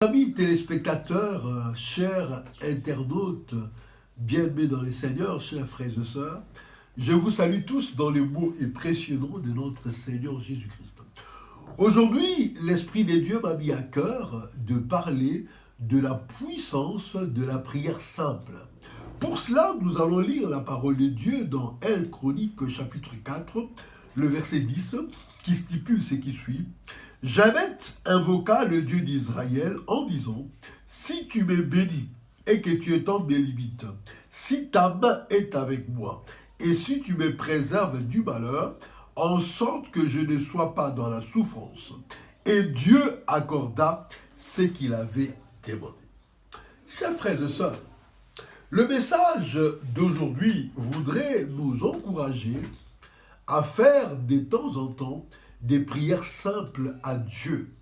Amis téléspectateurs, chers internautes, bien-aimés dans les Seigneurs, chers frères et sœurs, je vous salue tous dans les mots et précieux nom de notre Seigneur Jésus-Christ. Aujourd'hui, l'Esprit de Dieu m'a mis à cœur de parler de la puissance de la prière simple. Pour cela, nous allons lire la parole de Dieu dans 1 Chroniques chapitre 4, le verset 10, qui stipule ce qui suit. Japheth invoqua le Dieu d'Israël en disant, « Si tu me bénis et que tu étends mes limites, si ta main est avec moi, et si tu me préserves du malheur, en sorte que je ne sois pas dans la souffrance. » Et Dieu accorda ce qu'il avait demandé. Chers frères et sœurs, le message d'aujourd'hui voudrait nous encourager à faire de temps en temps des prières simples à Dieu.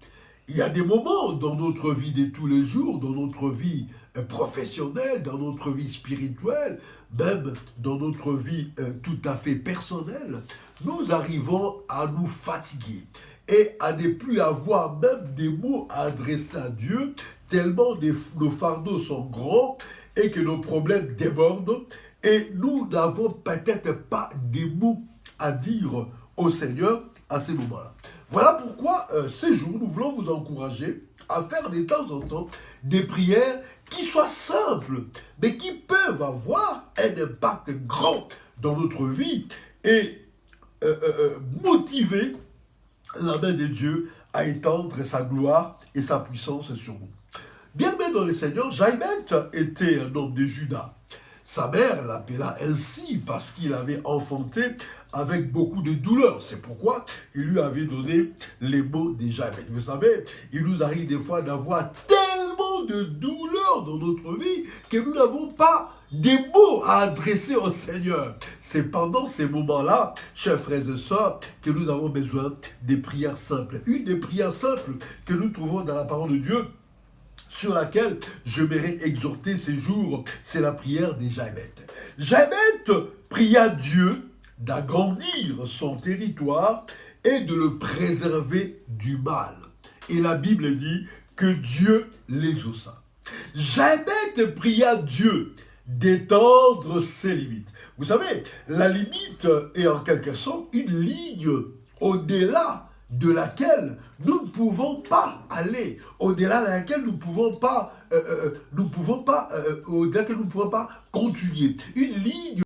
Il y a des moments dans notre vie de tous les jours, dans notre vie professionnelle, dans notre vie spirituelle, même dans notre vie tout à fait personnelle, nous arrivons à nous fatiguer et à ne plus avoir même des mots à adresser à Dieu, tellement nos fardeaux sont grands et que nos problèmes débordent et nous n'avons peut-être pas des mots à dire au Seigneur à ces moments-là. Voilà pourquoi ces jours, nous voulons vous encourager à faire de temps en temps des prières qui soient simples, mais qui peuvent avoir un impact grand dans notre vie et motiver la main de Dieu à étendre sa gloire et sa puissance sur nous. Bien-aimé dans le Seigneur, Japheth était un homme de Juda. Sa mère l'appela ainsi parce qu'il avait enfanté avec beaucoup de douleur. C'est pourquoi il lui avait donné les mots de Japheth. Vous savez, il nous arrive des fois d'avoir tellement de douleur dans notre vie que nous n'avons pas des mots à adresser au Seigneur. C'est pendant ces moments-là, chers frères et sœurs, que nous avons besoin des prières simples. Une des prières simples que nous trouvons dans la parole de Dieu, sur laquelle je m'aimerais exhorter ces jours, c'est la prière de Japheth. Japheth pria Dieu d'agrandir son territoire et de le préserver du mal. Et la Bible dit que Dieu l'exauça. Japheth pria Dieu d'étendre ses limites. Vous savez, la limite est en quelque sorte une ligne au-delà de laquelle nous ne pouvons pas aller, au-delà de laquelle nous ne pouvons pas, au-delà de laquelle nous ne pouvons pas continuer. Une ligne